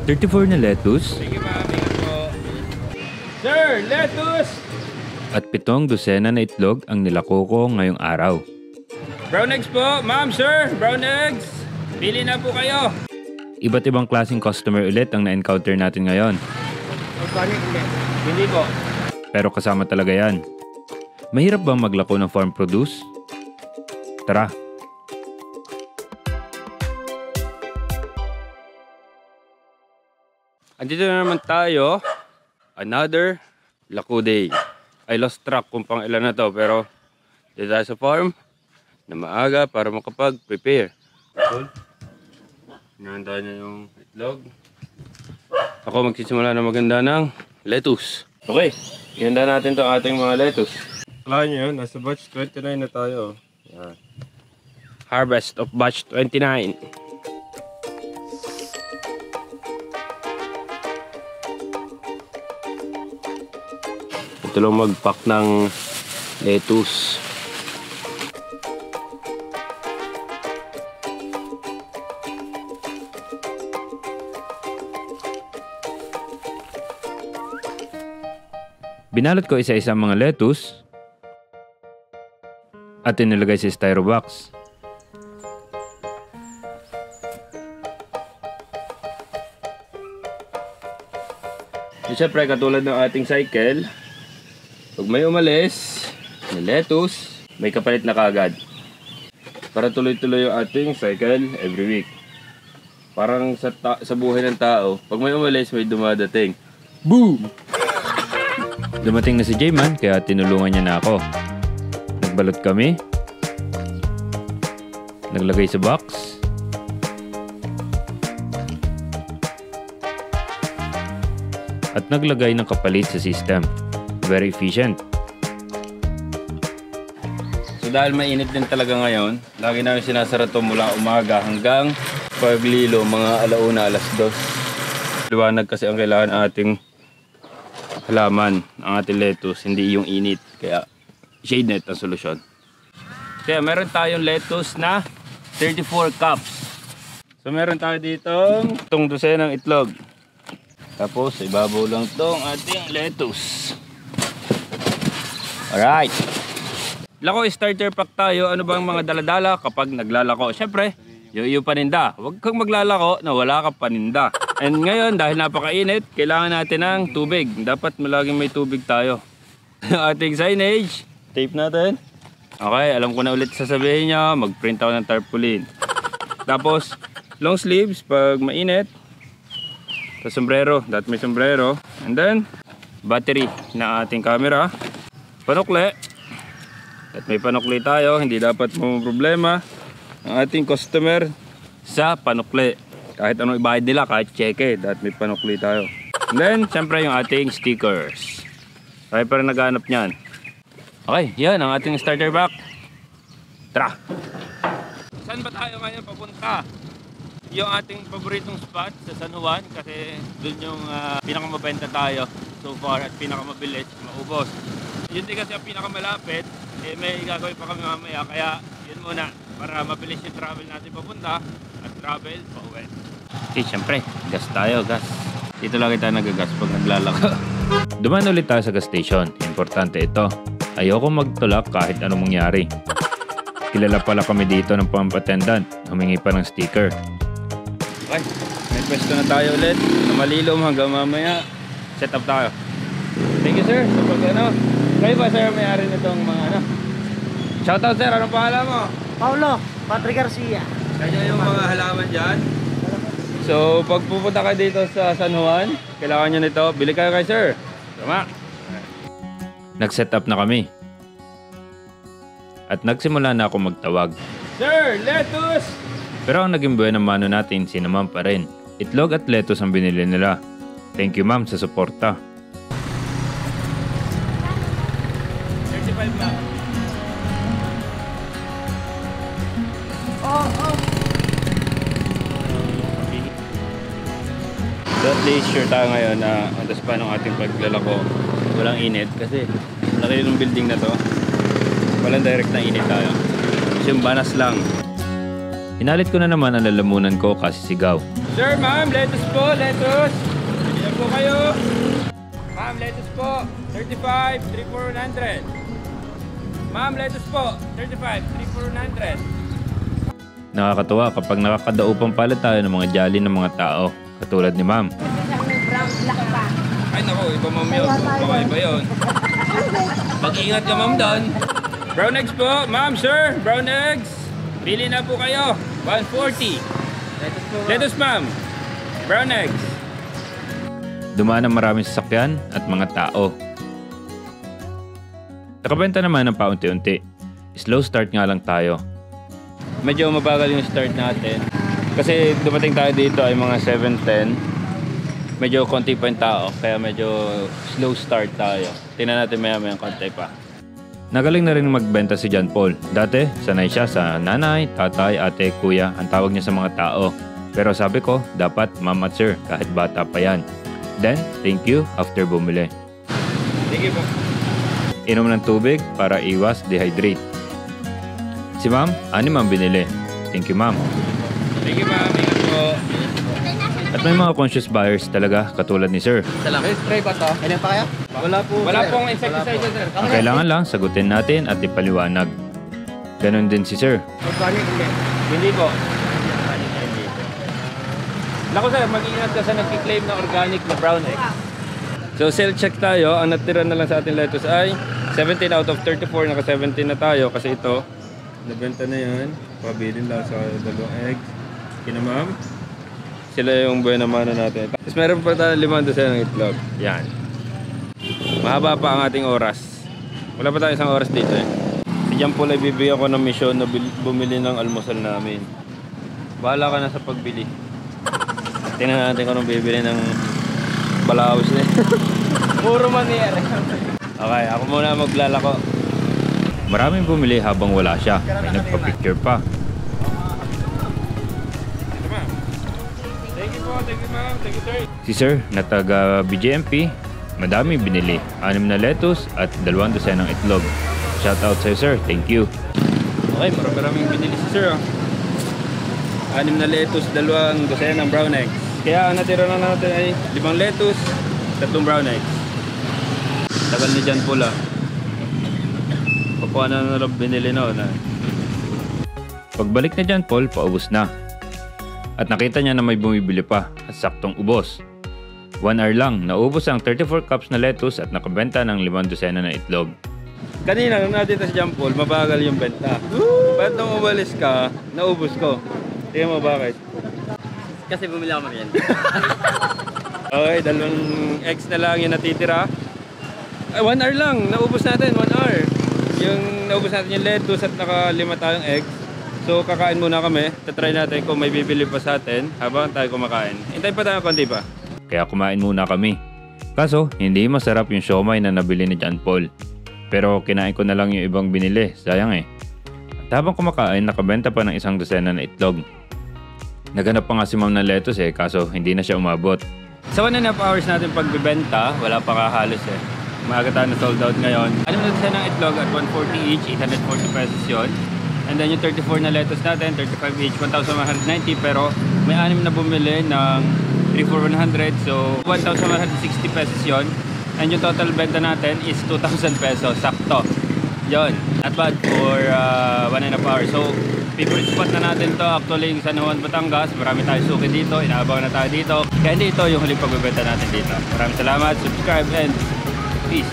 34 na lettuce. Sige ma'am, ingat po. Sir, lettuce! At 7 dosena na itlog ang nilako ko ngayong araw. Brown eggs po, ma'am, sir, brown eggs. Pili na po kayo. Iba't ibang klaseng customer ulit ang na-encounter natin ngayon. Hindi po. Pero kasama talaga yan. Mahirap bang maglako ng farm produce? Tara! Andito na naman tayo. Another Lako Day. I lost track kung pang ilan na to, pero dito tayo sa farm na maaga para makapag-prepare. Hinahanda niya yung itlog. Ako magsisimula na maganda ng lettuce. Okay, ihanda natin to ating mga lettuce. Kala nyo yun, nasa batch 29 na tayo. Yan. Harvest of batch 29. Ito lang mag-pack ng lettuce. Binalot ko isa-isa ang mga lettuce at inilagay sa styro box. Siyempre, katulad ng ating cycle, pag may umalis na lettuce, may kapalit na kaagad. Para tuloy-tuloy yung ating cycle every week. Parang sa buhay ng tao, pag may umalis, may dumadating. Boom! Dumating na si J-Man kaya tinulungan niya na ako. Nagbalot kami. Naglagay sa box. At naglagay ng kapalit sa system. Very efficient. So dahil mainit din talaga ngayon, lagi namin sinasara ito mula umaga hanggang paglilo mga alauna, alas 2. Liwanag kasi ang kailangan ating halaman, ang ating lettuce, hindi yung init. Kaya shade net ang solusyon. Kaya meron tayong lettuce na 34 cups. So meron tayo dito itong dosenang itlog. Tapos ibabaw lang itong ating lettuce. Alright. Lako starter pack tayo. Ano bang mga daladala kapag naglalako? Siyempre, yung paninda. Huwag kang maglalako na wala kang paninda. And ngayon, dahil napakainit, kailangan natin ng tubig. Dapat malaging may tubig tayo. Ating signage. Tape natin. Okay, alam ko na ulit sasabihin nyo. Mag-print ako ng tarpaulin. Tapos, long sleeves pag mainit. Sa sombrero. Dapat may sombrero. And then, battery na ating camera. Panukli. At may panukli tayo. Hindi dapat mo problema ang ating customer sa panukli. Kahit anong ibayad nila, kahit cheque, dapat may panukli tayo. And then, syempre yung ating stickers. Tayo pa rin naghanap niyan. Okay, yan ang ating starter pack. Tara! Saan ba tayo ngayon papunta? Yung ating paboritong spot sa San Juan kasi dun yung pinakamabenta tayo so far at pinakamabilis maubos. Yun din kasi ang pinakamalapit, may gagawin pa kami mamaya kaya yun muna para mabilis yung travel natin papunta at travel pa uwi. Okay, syempre, gas tayo, gas. Dito lagi tayo nagagas pag naglalako. Dumaan ulit tayo sa gas station. Importante ito. Ayoko magtulak kahit anong mangyari. Kilala pala kami dito ng pump-attendant. Humingi pa ng sticker. Okay, may pwesto na tayo ulit na malilom hanggang mamaya. Set up tayo. Thank you sir sa pag-ano. Kayo ba sir may-ari nitong mga ano? Shoutout sir, anong pangalan mo? Paulo, Patrick Garcia. Kaya yung mga halaman dyan. So pag pupunta kayo dito sa San Juan, kailangan nyo nito, bili kayo kay sir. Tama. Nag-set up na kami. At nagsimula na ako magtawag. Sir, lettuce! Pero ang naging buwan ng mano natin, si ma'am pa rin. Itlog at lettuce ang binili nila. Thank you ma'am sa suporta. 35 na. So at least sure tayo ngayon na on the span ng ating paglalako walang init kasi malaki yung building na to. Walang direct na init tayo. Kasi yung banas lang. Inalit ko na naman ang lalamunan ko kasi sigaw. Sir, ma'am, lettuce po, lettuce. Bili po kayo. Ma'am, lettuce po, 35, 3,400. Ma'am, lettuce po, 35, 3,400. Nakakatuwa kapag nakakadaupang pala tayo ng mga jolly ng mga tao, katulad ni ma'am. Ay naku, iba ma'am yun. Baka iba yun. Mag-ingat ka ma'am doon. Brown eggs po, ma'am, sir, brown eggs. Pili na po kayo, 140. Lettuce ma'am, brown eggs. Dumaan ang maraming sasakyan at mga tao. Nakabenta naman ng paunti-unti. Slow start nga lang tayo. Medyo mabagal yung start natin. Kasi dumating tayo dito ay mga 7:10. Medyo konti pa yung tao, kaya medyo slow start tayo. Tingnan natin maya-maya yung konti pa. Nagaling na rin magbenta si John Paul. Dati, sanay siya sa nanay, tatay, ate, kuya ang tawag niya sa mga tao. Pero sabi ko, dapat ma'am at sir kahit bata pa yan. Then, thank you after bumili. Sige po. Inom ng tubig para iwas dehydrate. Si ma'am, 6 ang binili. Thank you ma'am. Sige ma'am, ingat po. At may mga conscious buyers talaga katulad ni sir. Spray ba to? Ilan pa kaya? Wala po. Wala pong insecticide sir. Ang kailangan lang sagutin natin at ipaliwanag. Ganon din si sir. Organic hindi. Hindi po. Naku sir, mag-ingat ka sa nagkiklaim na organic na brown eggs. So sell check tayo. Ang natira na lang sa ating lettuce ay 17 out of 34. Naka 17 na tayo kasi ito nabenta na yan. Pabilin lang sa dalawang eggs. Kina ma'am. Sila yung buena mano natin. Tapos meron pa tayo 5 dosen ng itlog. Yan. Mahaba pa ang ating oras. Wala pa tayo isang oras dito eh. Si John Paul ay bibigyan ko ng misyon na bumili ng almusal namin. Bahala ka na sa pagbili. Tingnan natin kung anong bibili ng balawis na eh. Puro manier. Okay, ako muna maglalako. Maraming bumili habang wala siya. May nagpa-picture pa. Thank you po, thank you ma'am, thank you sir. Si sir na taga BJMP, madami binili. 6 na lettuce at 2 dosen ng itlog. Shout out sa'yo sir, thank you. Okay, maraming binili si sir. 6 na lettuce, 2 dosen ng brown eggs. Kaya ang natira na natin ay 5 lettuce, 3 brown eggs. Tagal ni John Paul ah. Pakuha na lang binili noon ah. Pagbalik na John Paul, paubos na. At nakita niya na may bumibili pa at saktong ubos. 1 hour lang, naubos ang 34 cups na lettuce at nakabenta ng 5 dosena na itlog. Kanina nung natin si John Paul, mabagal yung benta. Ba't nung umalis ka, naubos ko? Tingnan mo bakit? Kasi bumili ako merienda. Okay, 2 eggs na lang yung natitira. Ay, 1 hour lang, naubos natin, 1 hour. Yung naubos natin yung lettuce at naka 5 tayong eggs. So kakain muna kami, tatry natin kung may bibili pa sa atin habang tayo kumakain. Hintay pa tayo konti pa. Kaya kumain muna kami. Kaso, hindi masarap yung siomay na nabili ni John Paul. Pero kinain ko na lang yung ibang binili, sayang eh. At habang kumakain, nakabenta pa ng 1 dosena na itlog. Naghanap pa nga si ma'am ng lettuce eh, kaso hindi na siya umabot. Sa 1.5 hours natin pagbibenta, wala pa kahalos eh. Maaga tayo na sold out ngayon. 6 na dosen ng itlog at 140 each, 840 pesos yun. And then yung 34 na lettuce natin, 35 each, 1,190. Pero may 6 na bumili ng 3,400. So 1,160 pesos yon. And yung total benta natin is 2,000 pesos. Sakto. Yun. Not bad for 1.5 hours. So favorite spot na natin to actually yung San Juan, Batangas. Marami tayo suki dito. Inaabangan na tayo dito. Kaya hindi ito yung huling pagbebenta natin dito. Maraming salamat. Subscribe and peace.